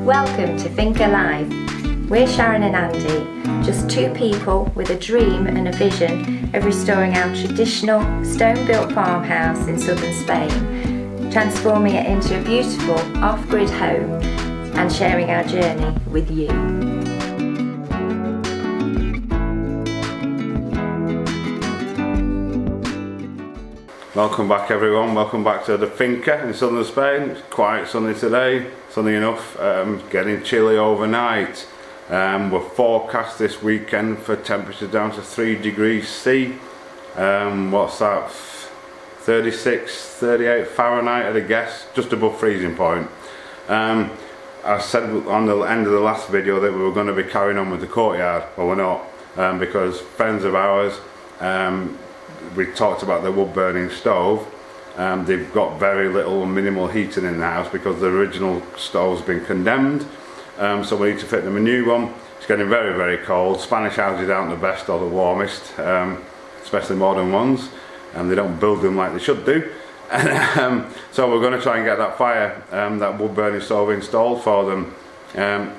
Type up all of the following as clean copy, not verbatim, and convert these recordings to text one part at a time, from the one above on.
Welcome to Think Alive. We're Sharon and Andy, just two people with a dream and a vision of restoring our traditional stone-built farmhouse in southern Spain, transforming it into a beautiful off-grid home and sharing our journey with you. Welcome back everyone, welcome back to the Finca in southern Spain. It's quite sunny today, sunny enough, getting chilly overnight. We're forecast this weekend for temperatures down to 3 degrees C. What's that, 36, 38 Fahrenheit at a guess, just above freezing point. I said on the end of the last video that we were going to be carrying on with the courtyard, but we're not, because friends of ours, we talked about the wood burning stove. They've got very little minimal heating in the house because the original stove's been condemned, so we need to fit them a new one. It's getting very, very cold. Spanish houses aren't the best or the warmest, especially modern ones, and they don't build them like they should do. So we're going to try and get that that wood burning stove installed for them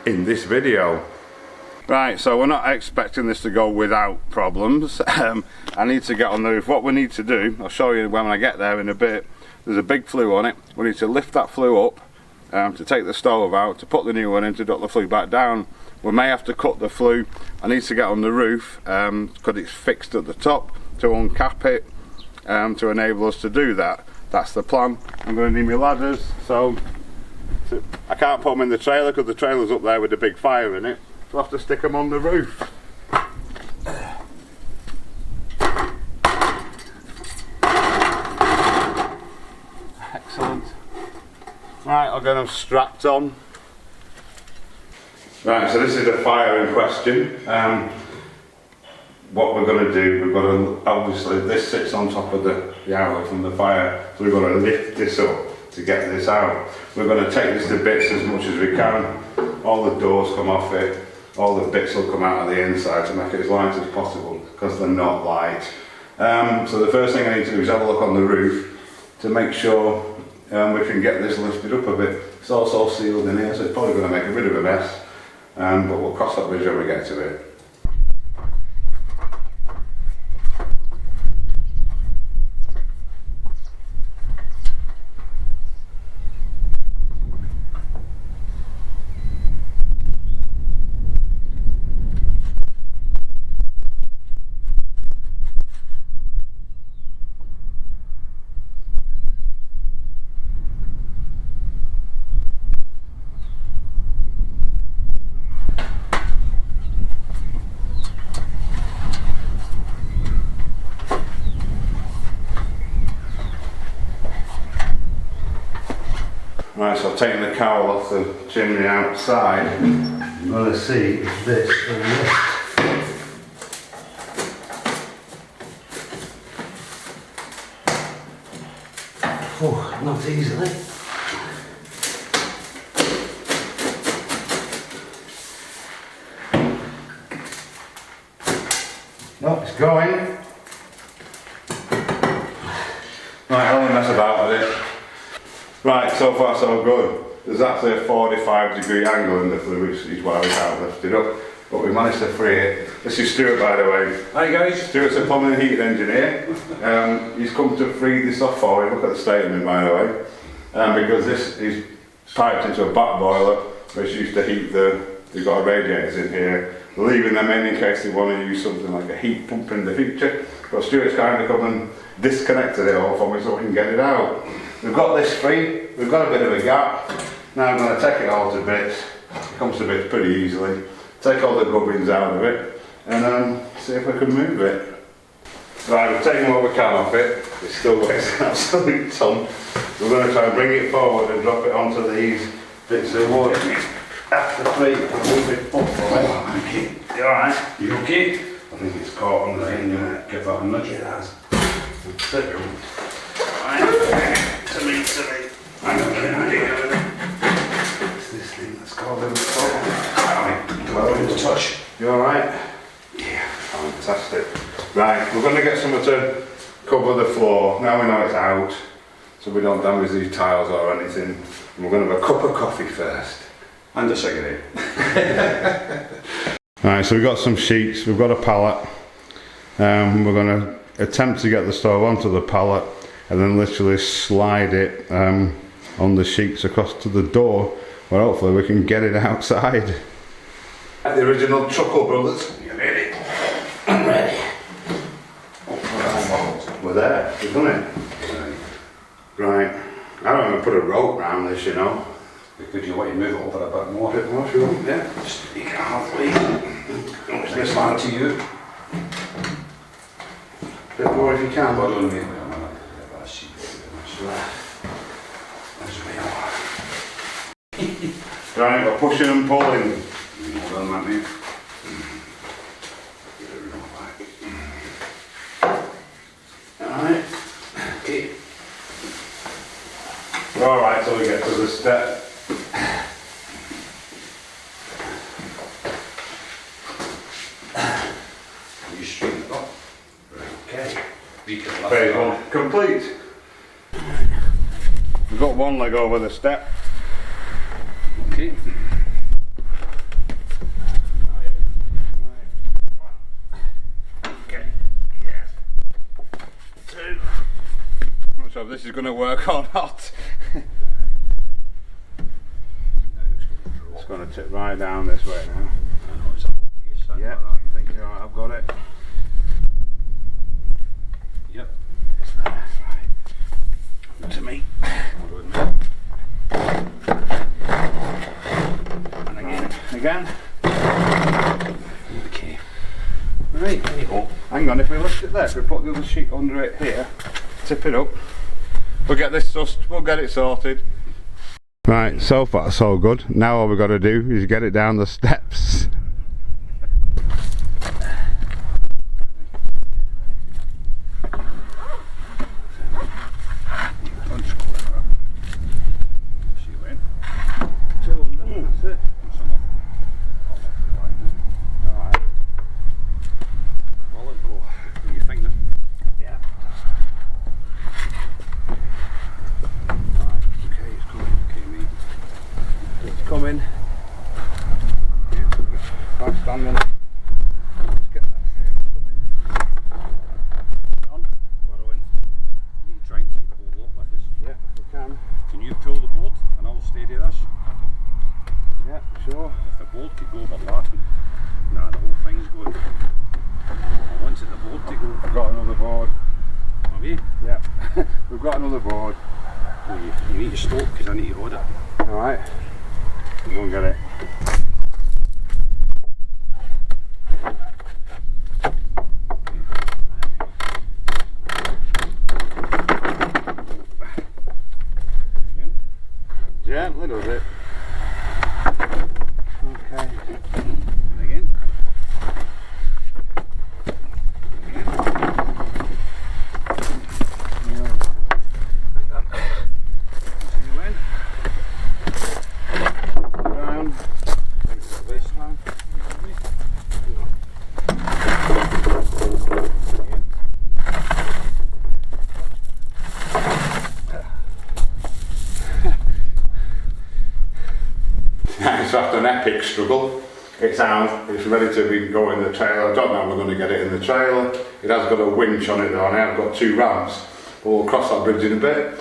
in this video. Right, so we're not expecting this to go without problems. I need to get on the roof. What we need to do, I'll show you when I get there in a bit. There's a big flue on it. We need to lift that flue up to take the stove out, to put the new one in, to drop the flue back down. We may have to cut the flue. I need to get on the roof because it's fixed at the top, to uncap it to enable us to do that. That's the plan. I'm going to need my ladders, so I can't put them in the trailer because the trailer's up there with the big fire in it. We'll have to stick them on the roof. Excellent. Right, I'll get them strapped on. Right, so this is the fire in question. What we're going to do, we've got to, obviously this sits on top of the outlet from the fire, so we've got to lift this up to get this out. We're going to take this to bits as much as we can. All the doors come off it. All the bits will come out of the inside to make it as light as possible because they're not light. So the first thing I need to do is have a look on the roof to make sure we can get this lifted up a bit. It's also sealed in here, so it's probably going to make a bit of a mess, but we'll cross that bridge when we get to it. Right, so I've taken the cowl off the chimney outside. I'm going to see if this will lift. Oh, not easily. No, it's going. Right, I'll only mess about with it. Right, so far so good. There's actually a 45-degree angle in the flue, which is why we can't lift it up. But we managed to free it. This is Stuart, by the way. Hi guys. Stuart's a plumbing and heating engineer. He's come to free this off for me. Look at the state of him, by the way. Because this is piped into a back boiler, which used to heat they've got radiators in here. We're leaving them in case they want to use something like a heat pump in the future. But Stuart's kind of come and disconnected it all for me so we can get it out. We've got this free, we've got a bit of a gap. Now I'm going to take it all to bits. It comes to bits pretty easily. Take all the gubbins out of it and see if we can move it. Right, we've taken what we can off it. It still weighs an absolute ton. We're going to try and bring it forward and drop it onto these bits of wood. After three, move it up for it. You alright? You okay? I think it's caught on the thing. Give that a nudge. It has. Right. To me. Hang on. What's this thing that's called a touch. You alright? Yeah. Fantastic. Right, we're going to get something to cover the floor. Now we know it's out, so we don't damage these tiles or anything. And we're going to have a cup of coffee first. And a cigarette. Right, so we've got some sheets, we've got a pallet. We're going to attempt to get the stove onto the pallet and then literally slide it on the sheets across to the door, where hopefully we can get it outside. The original Chuckle Brothers. You ready? I'm ready. We're there, we've done it. Right, I don't want to put a rope round this, you know. Because you want to move it over a bit more. A bit more, if you want, yeah. Just make it halfway. This man to you. A bit more if you can. Hold on, mate. Wait a minute. That's sheet. That's way Right, we're pushing and pulling. Hold on, mate. Alright. Okay. We're alright till we get to the step. You straighten it up. Right, okay. We can lift Phase it one up. complete. We've got one leg over the step. Okay. Okay. Yes. Two. I'm not sure if this is going to work or not. It's going to tip right down this way now. I know it's all okay, son, Yep, like I think you're right, I've got it. that. Yep. It's there, right. To me. Hold on, mate. And again. Okay. Right, there you go. Hang on, if we lift it there, if we put the other sheet under it here, tip it up, we'll get this sussed, we'll get it sorted. Right, so far so good. Now all we've got to do is get it down the steps. Coming. Right, stand on. Let's get that. It's coming. On. Borrowing. You need to try and take the whole lot with us. Yeah, we can. Can you pull the board and I'll steady this? Yeah, sure. If the board could go over that, nah, the whole thing's going. I wanted the board to go. I've got another board. Have you? Yeah, we've got another board. Well, you need to stop because I need to hold it. Alright, we'll go and get it. Gently does it. Okay. And again. It's after an epic struggle. It's out, it's ready to be go in the trailer. I don't know how we're going to get it in the trailer. It has got a winch on it though, and I've got 2 ramps. But we'll cross that bridge in a bit.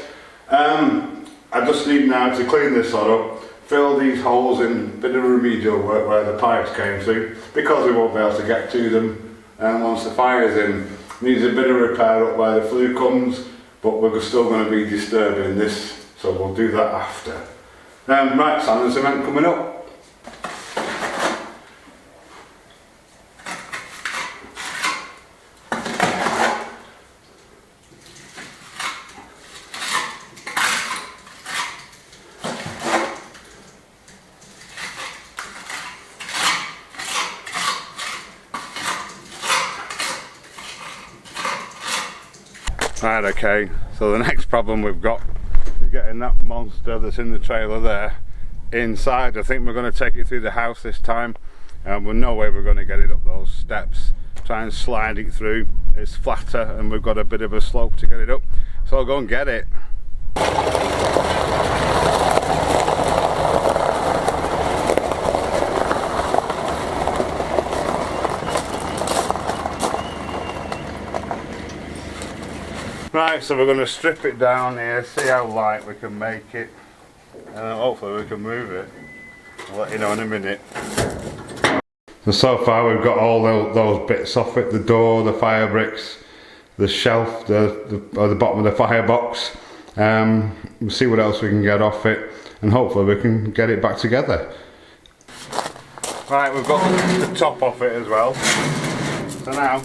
I just need now to clean this lot up, fill these holes in, a bit of remedial work where the pipes came through, because we won't be able to get to them once the fire's in. Needs a bit of repair up where the flue comes, but we're still going to be disturbing this, so we'll do that after. Right, sand and cement coming up. Right, okay, so the next problem we've got is getting that monster that's in the trailer there inside. I think we're going to take it through the house this time, and we'll no way we're going to get it up those steps. Try and slide it through. It's flatter and we've got a bit of a slope to get it up, so I'll go and get it. Right, so we're going to strip it down here, see how light we can make it, and then hopefully we can move it. I'll let you know in a minute. So far we've got all those bits off it, the door, the fire bricks, the shelf, the bottom of the firebox. We'll see what else we can get off it, and hopefully we can get it back together. Right, we've got the top off it as well. So now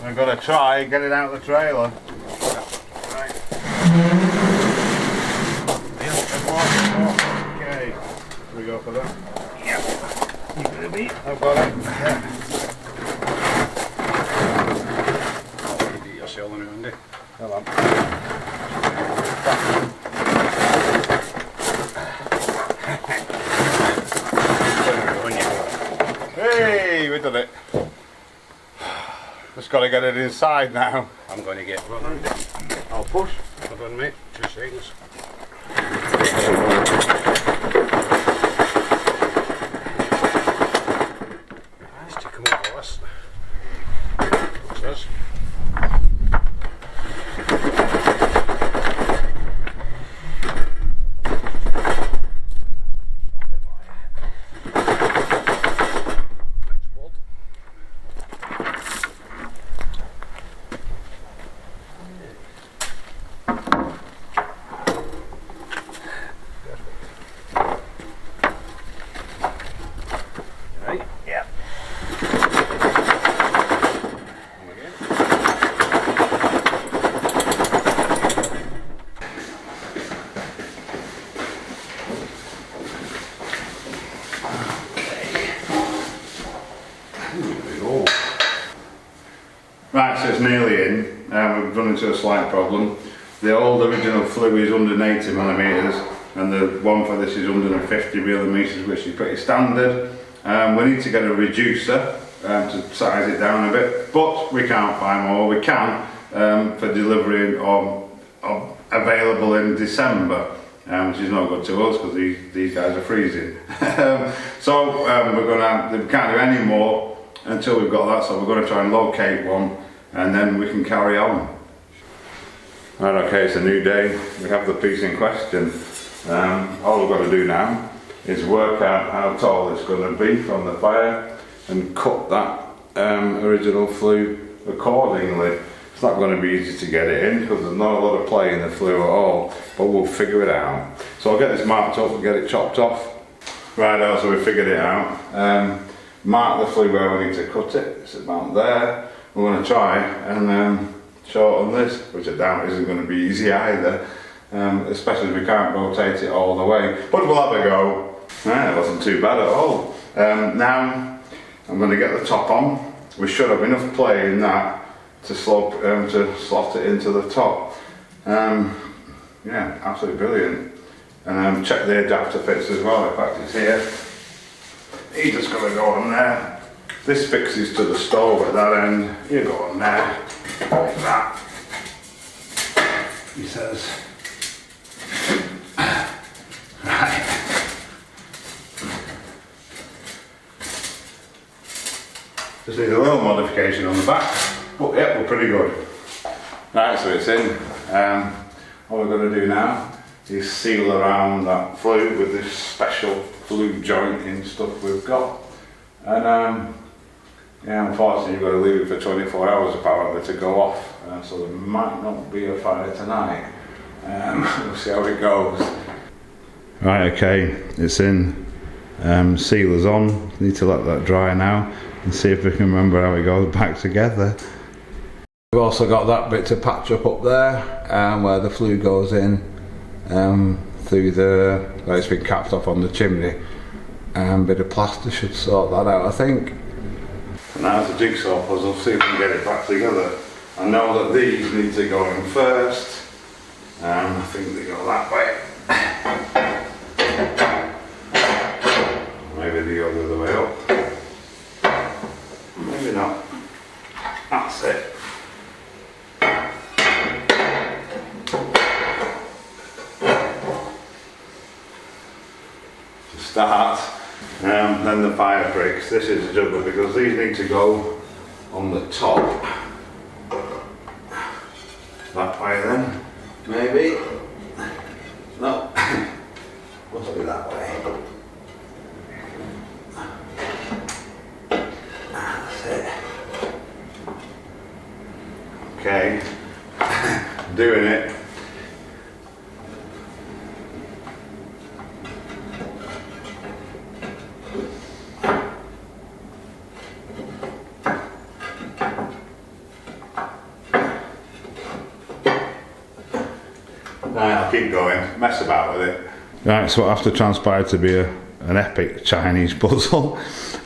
I'm going to try and get it out of the trailer. Right. Okay, here we go for that. Yep. You gonna be? I've got it. Yeah. Oh, you do yourself in Andy. Hold on. Hey, we done it. Just got to get it inside now. I'm going to get one. I'll push. Hold on, mate. 2 seconds. Nice to come over this. What's this? Right, so it's nearly in. We've run into a slight problem. The old original flue is 180mm and the one for this is 150mm, which is pretty standard. We need to get a reducer to size it down a bit, but we can't find more. We can for delivery of available in December, which is not good to us because these guys are freezing. So we can't do any more until we've got that, so we're going to try and locate one and then we can carry on. Right, okay, it's a new day. We have the piece in question. All we've got to do now is work out how tall it's going to be from the fire and cut that original flue accordingly. It's not going to be easy to get it in because there's not a lot of play in the flue at all, but we'll figure it out. So I'll get this marked up and get it chopped off. Right, so we figured it out. Mark the flue where we need to cut it. It's about there. We're going to try and shorten this, which I doubt isn't going to be easy either, especially if we can't rotate it all the way. But we'll have a go. It wasn't too bad at all. Now I'm going to get the top on. We should have enough play in that to slot it into the top. Yeah, absolutely brilliant. And check the adapter fits as well. In fact, it's here. He's just going to go on there. This fixes to the stove at that end. You go on there, like that. He says. Right. Just need a little modification on the back, but yeah, we're pretty good. Right, so it's in. What we're going to do now is seal around that flue with this special flue jointing stuff we've got. And yeah, unfortunately you've got to leave it for 24 hours apparently to go off, so there might not be a fire tonight. We'll see how it goes. Right, okay, it's in. Sealer's on. Need to let that dry now and see if we can remember how it goes back together. We've also got that bit to patch up there, where the flue goes in through where it's been capped off on the chimney. Bit of plaster should sort that out, I think. Now it's a jigsaw puzzle, see if we can get it back together. I know that these need to go in first. I think they go that way. Maybe they go the other way up. Maybe not. That's it. To start, then the fire bricks. This is a juggle because these need to go on the top. That way then, maybe. No, must be that way. That's it. Okay, doing it. Right, I'll keep going, mess about with it. Right, so after transpired to be an epic Chinese puzzle,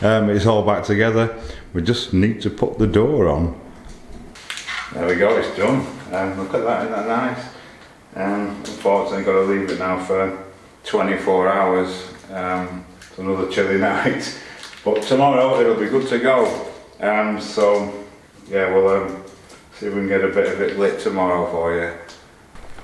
it's all back together. We just need to put the door on. There we go, it's done. Look at that, isn't that nice? Unfortunately, got to leave it now for 24 hours. It's another chilly night. But tomorrow it'll be good to go. So, yeah, we'll see if we can get a bit of it lit tomorrow for you.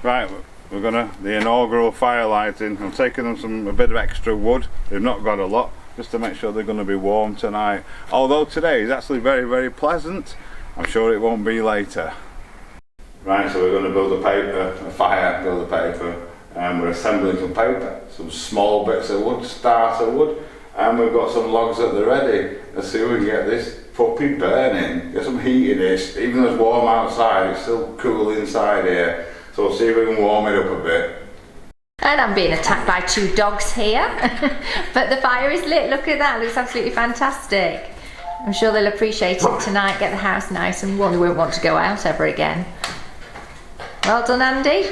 Right, we're gonna, the inaugural fire lighting. I'm taking them a bit of extra wood. They've not got a lot, just to make sure they're going to be warm tonight. Although today is actually very, very pleasant. I'm sure it won't be later. Right, so we're going to build a fire, build a paper. We're assembling some paper, some small bits of wood, starter wood, and we've got some logs at the ready. Let's see if we can get this puppy burning, get some heat in it. Even though it's warm outside, it's still cool inside here. So we'll see if we can warm it up a bit. And I'm being attacked by 2 dogs here. But the fire is lit, look at that, it looks absolutely fantastic. I'm sure they'll appreciate it tonight, get the house nice and warm. They won't want to go out ever again. Well done, Andy.